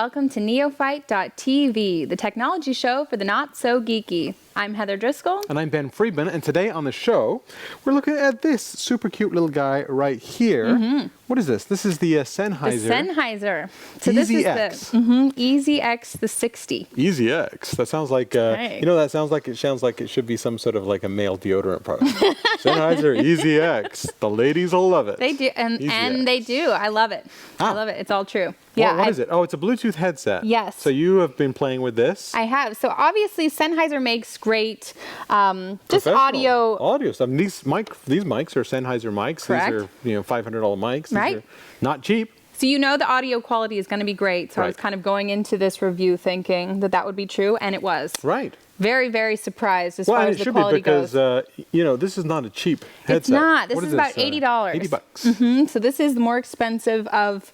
welcome to Neophyte.tv, the technology show for the not-so-geeky. I'm Heather Driscoll. And I'm Ben Friedman, and today on the show, we're looking at this super cute little guy right here. What is this? This is the Sennheiser. The Sennheiser. So EZX. this is the EZX, the 60. EZX. That sounds like, Right. you know, that sounds like it should be some sort of like a male deodorant product. Sennheiser EZX. The ladies will love it. They do, and they do. I love it. I love it. It's all true. Yeah. What is it? Oh, it's a Bluetooth headset. Yes. So you have been playing with this? I have. So obviously Sennheiser makes great just audio stuff. These mics are Sennheiser mics. Correct. These are, $500 mics. These Right. are not cheap. So you know the audio quality is going to be great. So I was kind of going into this review thinking that would be true, and it was. Right. Very, very surprised as far as the should quality be because, goes. This is not a cheap headset. It's not. This What is about $80. $80. So this is the more expensive of,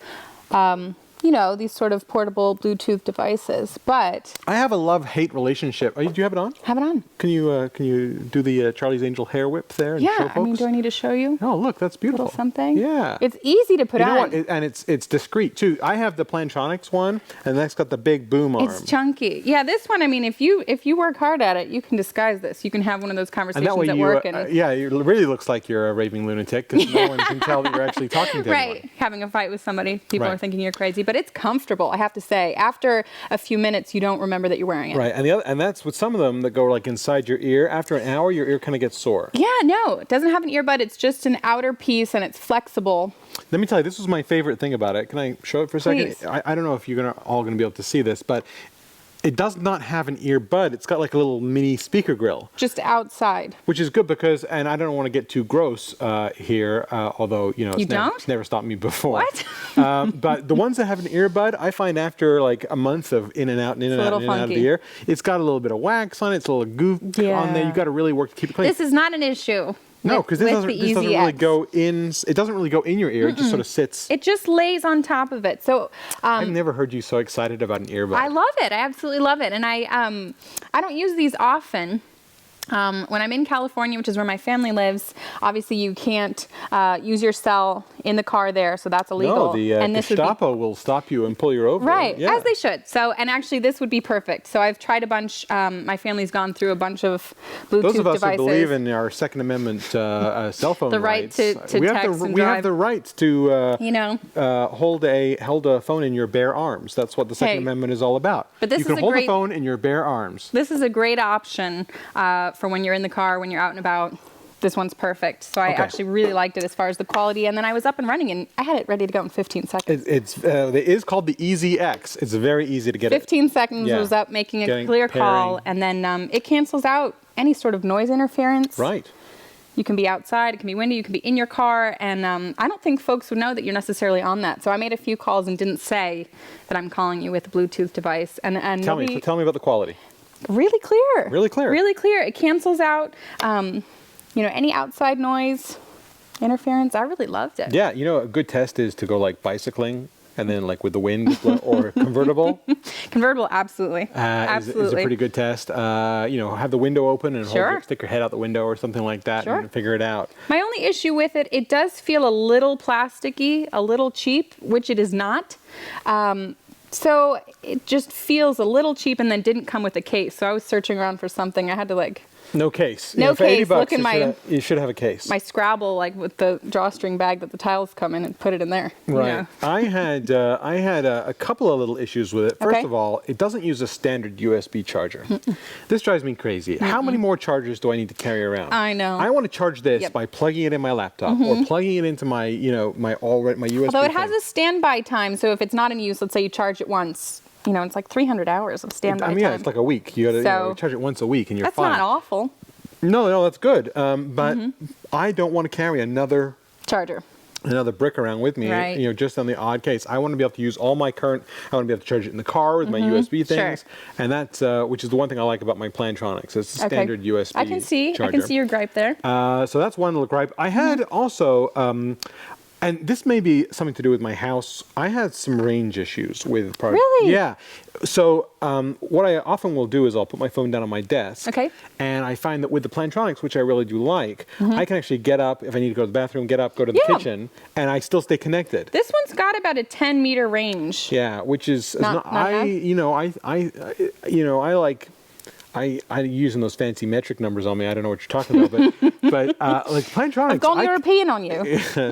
these sort of portable Bluetooth devices. But I have a love-hate relationship. Do you have it on? have it on. Can you do the Charlie's Angel hair whip there? And show Yeah. folks? Do I need to show you? Oh, look, that's beautiful. A little something. Yeah. It's easy to put You know on. what? And it's discreet too. I have the Plantronics one, and that's got the big boom arm. It's chunky. Yeah, this one, if you work hard at it, you can disguise this. You can have one of those conversations and that way at work. it really looks like you're a raving lunatic because no one can tell that you're actually talking to anyone. Right, having a fight with somebody. People Right. are thinking you're crazy, but it's comfortable, I have to say. After a few minutes, you don't remember that you're wearing it. Right, and that's with some of them that go like inside your ear. After an hour, your ear kind of gets sore. Yeah, no, it doesn't have an earbud. It's just an outer piece, and it's flexible. Let me tell you, this was my favorite thing about it. Can I show it for a Please. second? I don't know if you're all going to be able to see this, but it does not have an earbud. It's got like a little mini speaker grill. Just outside. Which is good because, and I don't want to get too gross here, although, it's never stopped me before. What? But the ones that have an earbud, I find after like a month of in and out and in and out and in and out of the ear, it's got a little bit of wax on it. It's a little goof on there. You got to really work to keep it clean. This is not an issue. No, because this doesn't really go in. It doesn't really go in your ear. It just sort of sits. It just lays on top of it. So I've never heard you so excited about an earbud. I love it. I absolutely love it. And I don't use these often. When I'm in California, which is where my family lives, obviously you can't use your cell in the car there, so that's illegal. No, the Gestapo will stop you and pull you over. Right, yeah. as they should. So, and actually this would be perfect. So I've tried a bunch, my family's gone through a bunch of Bluetooth devices. Those of us who believe in our Second Amendment cell phone the right rights, to we text have and we have the right to hold a phone in your bare arms. That's what the Second Amendment is all about. But this you can hold a phone in your bare arms. This is a great option for when you're in the car, when you're out and about. This one's perfect. So I actually really liked it as far as the quality. And then I was up and running, and I had it ready to go in 15 seconds. It is called the EZX. It's very easy to get 15 seconds was up making a clear call, and then it cancels out any sort of noise interference. Right. You can be outside, it can be windy, you can be in your car, and I don't think folks would know that you're necessarily on that. So I made a few calls and didn't say that I'm calling you with a Bluetooth device. And tell me about the quality. Really clear. Really clear. Really clear. It cancels out, any outside noise interference. I really loved it. Yeah, a good test is to go like bicycling and then like with the wind or convertible. Convertible, absolutely. Absolutely. Is a pretty good test. Have the window open and stick your head out the window or something like that and figure it out. My only issue with it does feel a little plasticky, a little cheap, which it is not. So it just feels a little cheap, and then didn't come with a case. So I was searching around for something. I had to no case. No for case. $80, Look in you should have a case. My Scrabble, with the drawstring bag that the tiles come in, and put it in there. Right. I had a couple of little issues with it. First of all, it doesn't use a standard USB charger. This drives me crazy. How many more chargers do I need to carry around? I know. I want to charge this by plugging it in my laptop or plugging it into my my USB. Although it has a standby time, so if it's not in use, let's say you charge it once. It's like 300 hours of standby time. Yeah, it's like a week. You got to charge it once a week, and you're fine. That's not awful. No, that's good. But I don't want to carry another charger, another brick around with me. Right. Just on the odd case. I want to be able to use all my current. I want to be able to charge it in the car with my USB things, and that's which is the one thing I like about my Plantronics. It's a standard USB. I can see. charger. I can see your gripe there. So that's one little gripe. I had also. And this may be something to do with my house. I had some range issues with products. Really? Yeah. So what I often will do is I'll put my phone down on my desk. Okay. And I find that with the Plantronics, which I really do like, I can actually get up, if I need to go to the bathroom, get up, go to the kitchen, and I still stay connected. This one's got about a 10-meter range. Yeah, which is Not bad. I using those fancy metric numbers on me. I don't know what you're talking about, but like Plantronics. I've gone European on you.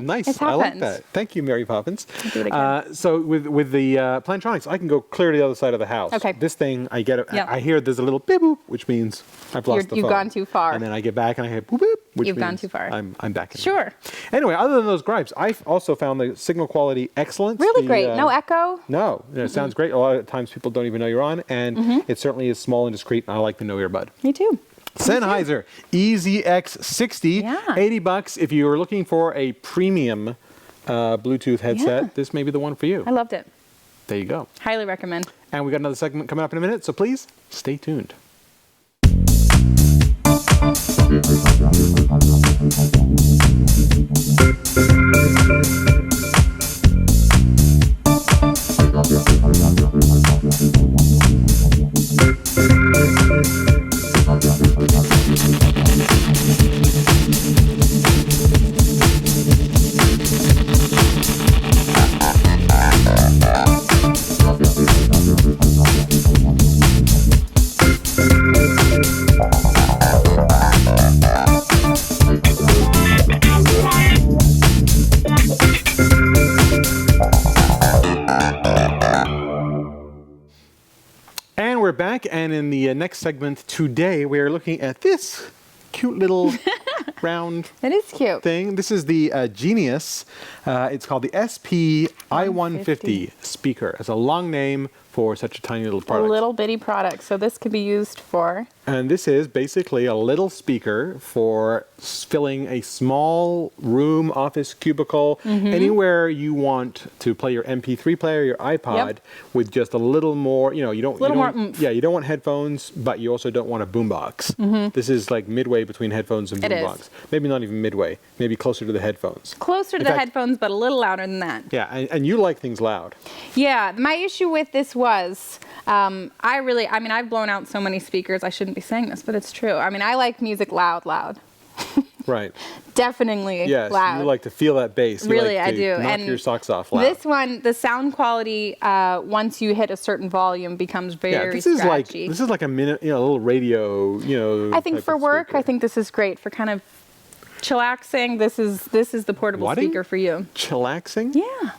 Nice. It I like happens. that. Thank you, Mary Poppins. I'll do it again. So with the Plantronics, I can go clear to the other side of the house. Okay. This thing, I get it. Yep. I hear there's a little beep boop, which means I've lost the phone. You've gone too far. And then I get back and I hear boop boop, which You've gone means too far. I'm back in. Sure. Anyway, other than those gripes, I've also found the signal quality excellent. Really great. No echo. No, it sounds great. A lot of times people don't even know you're on, and it certainly is small and discreet, and I like the no earbud. Me too. Sennheiser EZX 60, Yeah. $80. If you are looking for a premium Bluetooth headset, Yeah. this may be the one for you. I loved it. There you go. Highly recommend. And we got another segment coming up in a minute, so please stay tuned. And we're back, and in the next segment today, we are looking at this cute little round It is cute. thing. This is the Genius. It's called the SP-i150 speaker. It's a long name for such a tiny little A product. little bitty product. So this could be used for. And this is basically a little speaker for filling a small room, office, cubicle, anywhere you want to play your MP3 player, your iPod, with just a little more, you don't, more oomph. yeah, you don't want headphones, but you also don't want a boombox. This is like midway between headphones and It is. boombox. Maybe not even midway, maybe closer to the headphones. Closer to In the fact- headphones, but a little louder than that. Yeah, and you like things loud. Yeah, my issue with this was, I've blown out so many speakers. I shouldn't be saying this, but it's true. I mean, I like music loud. Right. Definitely Yes, loud. you like to feel that bass. You Really, like I to do. knock And your socks off loud. This one, the sound quality, once you hit a certain volume, becomes very this is scratchy. like a minute, a little radio, I think type for of work, speaker. I think this is great for kind of chillaxing. This is the portable What-ing? speaker for you. Chillaxing? Yeah.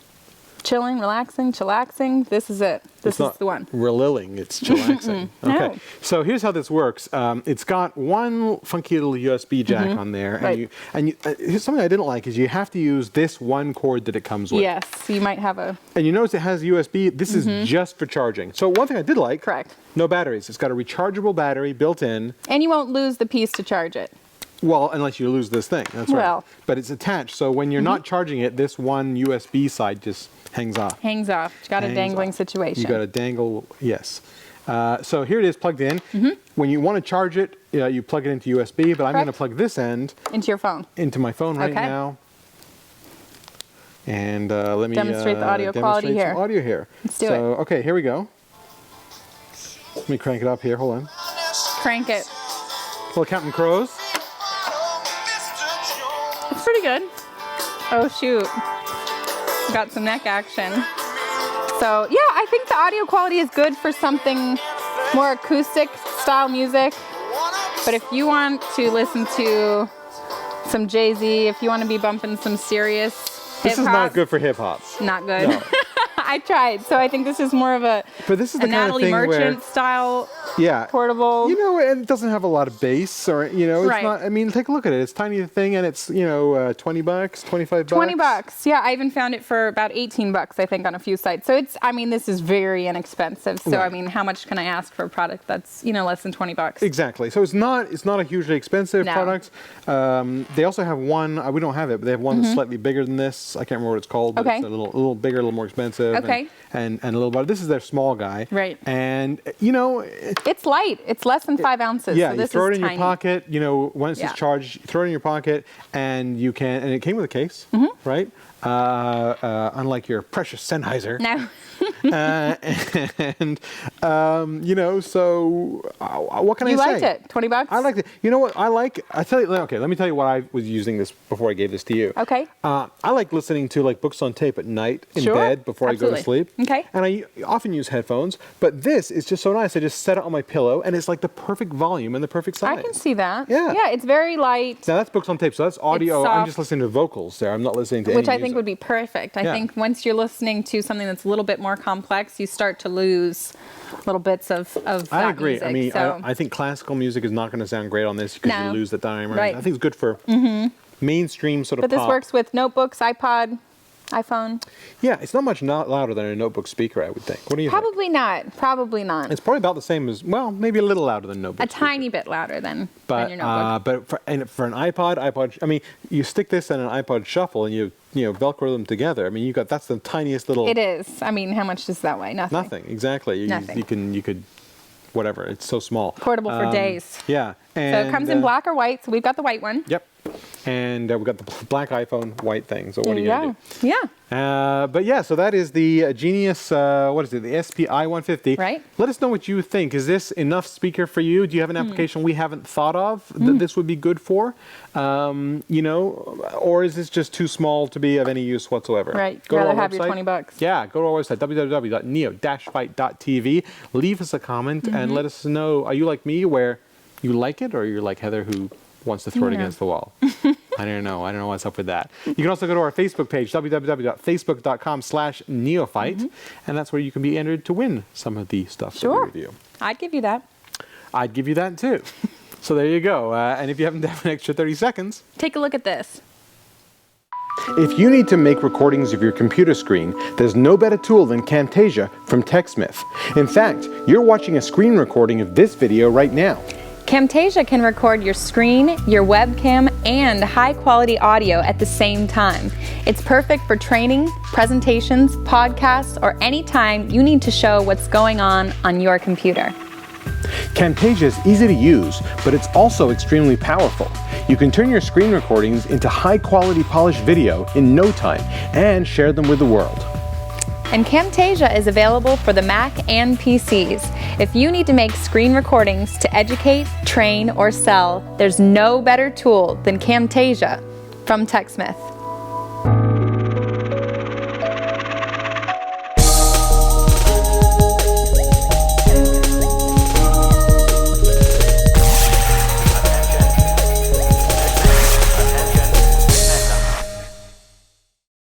Chilling, relaxing, chillaxing. This is it. This is the one. Relilling, it's chillaxing. No. Okay, so here's how this works. It's got one funky little USB jack on there, Right. and here's something I didn't like is you have to use this one cord that it comes with. Yes, you might have a. And you notice it has USB. This is just for charging. So one thing I did like. Correct. No batteries. It's got a rechargeable battery built in. And you won't lose the piece to charge it. Well, unless you lose this thing. That's right. Well. But it's attached. So when you're not charging it, this one USB side just hangs off. Hangs off. You got a Hangs dangling off. situation. You got a dangle, yes. So here it is plugged in. When you want to charge it, you plug it into USB, but I'm going to Correct. plug this end Into your phone. into my phone right Okay. now. And let me Demonstrate the audio quality demonstrate here. some audio here. Let's do so, okay, here we go. Let me crank it up here. Hold on. Crank it. Little Captain Crows. It's pretty good. Oh, shoot. Got some neck action. So, yeah, I think the audio quality is good for something more acoustic style music. But if you want to listen to some Jay-Z, if you want to be bumping some serious This is hip-hop, not good for hip hop. Not good. No. I tried. So I think this is more of a But this is the kind of Natalie thing Merchant where, style yeah, portable. and it doesn't have a lot of bass or, it's Right. not, I mean, take a look at it. It's a tiny thing and it's, $20, $25. $20. Yeah, I even found it for about $18, I think, on a few sites. So this is very inexpensive. So, Right. how much can I ask for a product that's, less than $20? Exactly. So it's not a hugely expensive No. product. They also have one, we don't have it, but they have one that's slightly bigger than this. I can't remember what it's called, but Okay. it's a little bigger, a little more expensive. Okay. and a little bit. This is their small guy. Right. And It's light. It's less than 5 ounces. yeah, so you this throw is it in tiny. your pocket. Once Yeah. it's charged, you throw it in your pocket, and you can. And it came with a case, Mm-hmm. right? Unlike your precious Sennheiser. No. So what can I say? You liked it. $20? I liked it. You know what I like? Let me tell you what I was using this before I gave this to you. Okay. I like listening to like books on tape at night in Sure. bed before I go to Absolutely. sleep. Okay. And I often use headphones, but this is just so nice. I just set it on my pillow, and it's like the perfect volume and the perfect size. I can see that. Yeah. Yeah, it's very light, Now that's books on tape, so that's audio. I'm soft. just listening to vocals there. I'm not listening to which any I think music. would be perfect. I Yeah. think once you're listening to something that's a little bit more complex, you start to lose little bits of that I agree. music. I mean, so. I think classical music is not going to sound great on this because you No. lose the dynamic. Right. I think it's good for mainstream sort of But this pop. works with notebooks, iPod, iPhone. Yeah, it's not much louder than a notebook speaker, I would think. What do you think? Probably not. Probably not. It's probably about the same as, well, maybe a little louder than notebook. A tiny bit louder than But your notebook. but for an iPod, I mean, you stick this in an iPod Shuffle and you Velcro them together. I mean, that's the tiniest little. It is. I mean, how much does that weigh? Nothing. Nothing, exactly. Nothing. You could, whatever. It's so small. Portable for days. Yeah, So and it comes in black or white. So we've got the white one. Yep, and we've got the black iPhone, white thing. So what There are you you gonna go. Yeah. do? But yeah, so that is the Genius. What is it? The SP-i150. Right. Let us know what you think. Is this enough speaker for you? Do you have an application we haven't thought of Hmm. that this would be good for? Or is this just too small to be of any use whatsoever? Right. Go to Rather our have your website. $20. Yeah, go to our website, www.neo-fight.tv. Leave us a comment Mm-hmm. and let us know, are you like me where you like it, or you're like Heather who wants to throw it Yeah. against the wall? I don't know. I don't know what's up with that. You can also go to our Facebook page, www.facebook.com/neophyte, and that's where you can be entered to win some of the stuff that we Sure. review. I'd give you that. I'd give you that too. So there you go. And if you haven't have an extra 30 seconds, Take a look at this. if you need to make recordings of your computer screen, there's no better tool than Camtasia from TechSmith. In fact, you're watching a screen recording of this video right now. Camtasia can record your screen, your webcam, and high-quality audio at the same time. It's perfect for training, presentations, podcasts, or any time you need to show what's going on your computer. Camtasia is easy to use, but it's also extremely powerful. You can turn your screen recordings into high-quality polished video in no time and share them with the world. And Camtasia is available for the Mac and PCs. If you need to make screen recordings to educate, train, or sell, there's no better tool than Camtasia from TechSmith.